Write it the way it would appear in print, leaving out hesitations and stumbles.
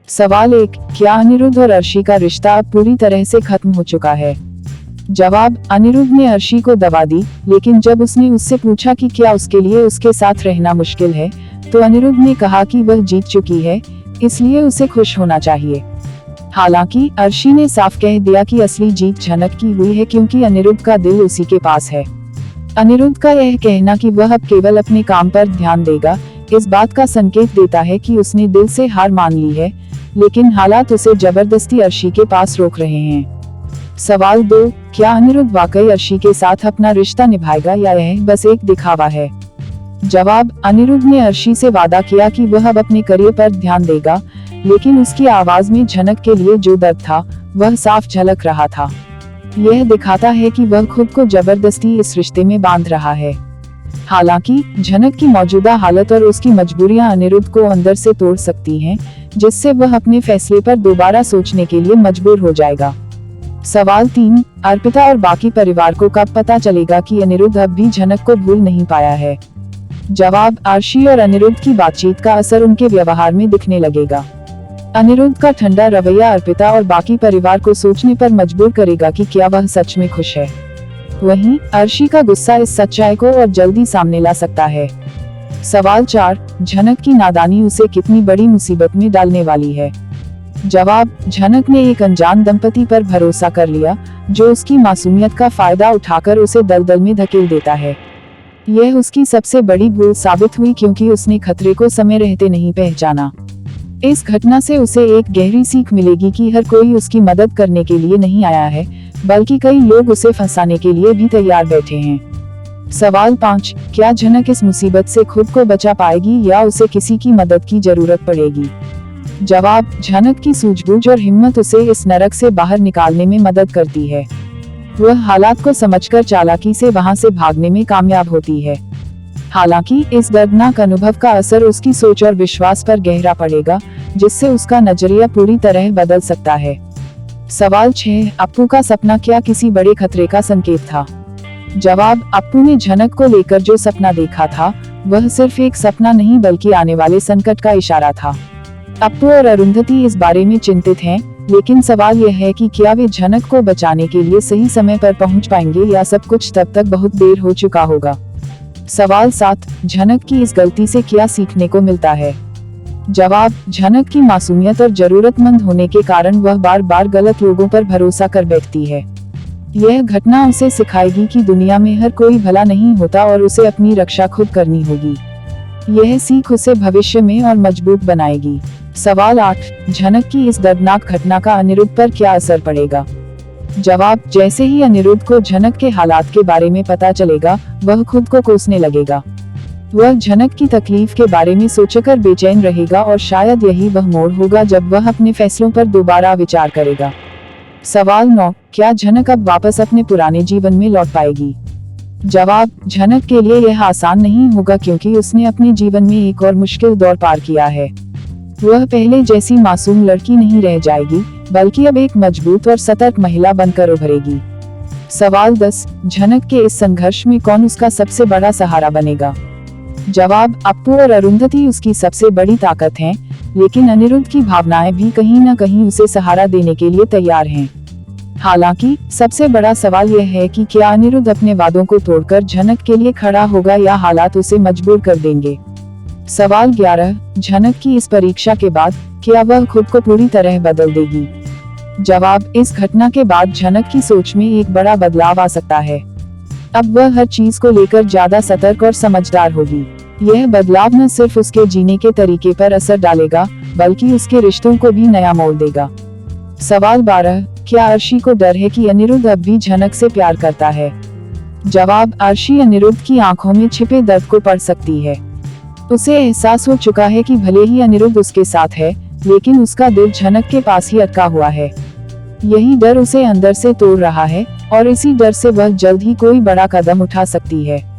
सवाल 1, क्या अनिरुद्ध और अर्शी का रिश्ता अब पूरी तरह से खत्म हो चुका है? जवाब, अनिरुद्ध ने अर्शी को दवा दी, लेकिन जब उसने उससे पूछा कि क्या उसके लिए उसके साथ रहना मुश्किल है, तो अनिरुद्ध ने कहा कि वह जीत चुकी है, इसलिए उसे खुश होना चाहिए। हालांकि अर्शी ने साफ कह दिया कि असली जीत झनक की हुई है, क्योंकि अनिरुद्ध का दिल उसी के पास है। अनिरुद्ध का यह कहना कि वह अब केवल अपने काम पर ध्यान देगा, इस बात का संकेत देता है कि उसने दिल से हार मान ली है, लेकिन हालात उसे जबरदस्ती अर्शी के पास रोक रहे हैं। सवाल 2, क्या अनिरुद्ध वाकई अर्शी के साथ अपना रिश्ता निभाएगा या यह बस एक दिखावा है? जवाब, अनिरुद्ध ने अर्शी से वादा किया कि वह अब अपने करियर पर ध्यान देगा, लेकिन उसकी आवाज में झनक के लिए जो दर्द था, वह साफ झलक रहा था। यह दिखाता है कि वह खुद को जबरदस्ती इस रिश्ते में बांध रहा है। हालांकि झनक की मौजूदा हालत और उसकी मजबूरियां अनिरुद्ध को अंदर से तोड़ सकती हैं, जिससे वह अपने फैसले पर दोबारा सोचने के लिए मजबूर हो जाएगा। सवाल 3, अर्पिता और बाकी परिवार को कब पता चलेगा कि अनिरुद्ध अब भी झनक को भूल नहीं पाया है? जवाब, अर्शी और अनिरुद्ध की बातचीत का असर उनके व्यवहार में दिखने लगेगा। अनिरुद्ध का ठंडा रवैया अर्पिता और बाकी परिवार को सोचने पर मजबूर करेगा कि क्या वह सच में खुश है। वहीं अर्शी का गुस्सा इस सच्चाई को और जल्दी सामने ला सकता है। सवाल 4, झनक की नादानी उसे कितनी बड़ी मुसीबत में डालने वाली है? जवाब, झनक ने एक अनजान दंपति पर भरोसा कर लिया, जो उसकी मासूमियत का फायदा उठाकर उसे दलदल में धकेल देता है। यह उसकी सबसे बड़ी भूल साबित हुई, क्योंकि उसने खतरे को समय रहते नहीं पहचाना। इस घटना से उसे एक गहरी सीख मिलेगी कि हर कोई उसकी मदद करने के लिए नहीं आया है, बल्कि कई लोग उसे फंसाने के लिए भी तैयार बैठे हैं। सवाल 5, क्या झनक इस मुसीबत से खुद को बचा पाएगी या उसे किसी की मदद की जरूरत पड़ेगी? जवाब, झनक की सूझबूझ और हिम्मत उसे इस नरक से बाहर निकालने में मदद करती है। वह हालात को समझकर चालाकी से वहां से भागने में कामयाब होती है। हालांकि इस दर्दनाक अनुभव का असर उसकी सोच और विश्वास पर गहरा पड़ेगा, जिससे उसका नजरिया पूरी तरह बदल सकता है। सवाल 6, अप्पू का सपना क्या किसी बड़े खतरे का संकेत था? जवाब, अप्पू ने झनक को लेकर जो सपना देखा था, वह सिर्फ एक सपना नहीं बल्कि आने वाले संकट का इशारा था। अप्पू और अरुंधति इस बारे में चिंतित हैं, लेकिन सवाल यह है कि क्या वे झनक को बचाने के लिए सही समय पर पहुंच पाएंगे या सब कुछ तब तक बहुत देर हो चुका होगा। सवाल 7, झनक की इस गलती से क्या सीखने को मिलता है? जवाब, झनक की मासूमियत और जरूरतमंद होने के कारण वह बार बार गलत लोगों पर भरोसा कर बैठती है। यह घटना उसे सिखाएगी कि दुनिया में हर कोई भला नहीं होता और उसे अपनी रक्षा खुद करनी होगी। यह सीख उसे भविष्य में और मजबूत बनाएगी। सवाल 8, झनक की इस दर्दनाक घटना का अनिरुद्ध पर क्या असर पड़ेगा? जवाब, जैसे ही अनिरुद्ध को झनक के हालात के बारे में पता चलेगा, वह खुद को कोसने लगेगा। वह झनक की तकलीफ के बारे में सोचकर बेचैन रहेगा और शायद यही वह मोड़ होगा जब वह अपने फैसलों पर दोबारा विचार करेगा। सवाल 9, क्या झनक अब वापस अपने पुराने जीवन में लौट पाएगी? जवाब, झनक के लिए यह आसान नहीं होगा, क्योंकि उसने अपने जीवन में एक और मुश्किल दौर पार किया है। वह पहले जैसी मासूम लड़की नहीं रह जाएगी, बल्कि अब एक मजबूत और सतर्क महिला बनकर उभरेगी। सवाल 10, झनक के इस संघर्ष में कौन उसका सबसे बड़ा सहारा बनेगा? जवाब, अप्पू और अरुंधति उसकी सबसे बड़ी ताकत हैं, लेकिन अनिरुद्ध की भावनाएं भी कहीं न कहीं उसे सहारा देने के लिए तैयार हैं। हालांकि सबसे बड़ा सवाल यह है कि क्या अनिरुद्ध अपने वादों को तोड़कर झनक के लिए खड़ा होगा या हालात उसे मजबूर कर देंगे? सवाल 11, झनक की इस परीक्षा के बाद क्या वह खुद को पूरी तरह बदल देगी? जवाब, इस घटना के बाद झनक की सोच में एक बड़ा बदलाव आ सकता है। अब वह हर चीज को लेकर ज्यादा सतर्क और समझदार होगी। यह बदलाव न सिर्फ उसके जीने के तरीके पर असर डालेगा, बल्कि उसके रिश्तों को भी नया मोड़ देगा। सवाल 12, क्या अर्शी को डर है कि अनिरुद्ध अब भी झनक से प्यार करता है? जवाब, अर्शी अनिरुद्ध की आंखों में छिपे दर्द को पढ़ सकती है। उसे एहसास हो चुका है कि भले ही अनिरुद्ध उसके साथ है, लेकिन उसका दिल झनक के पास ही अटका हुआ है। यही डर उसे अंदर से तोड़ रहा है, और इसी डर से वह जल्द ही कोई बड़ा कदम उठा सकती है।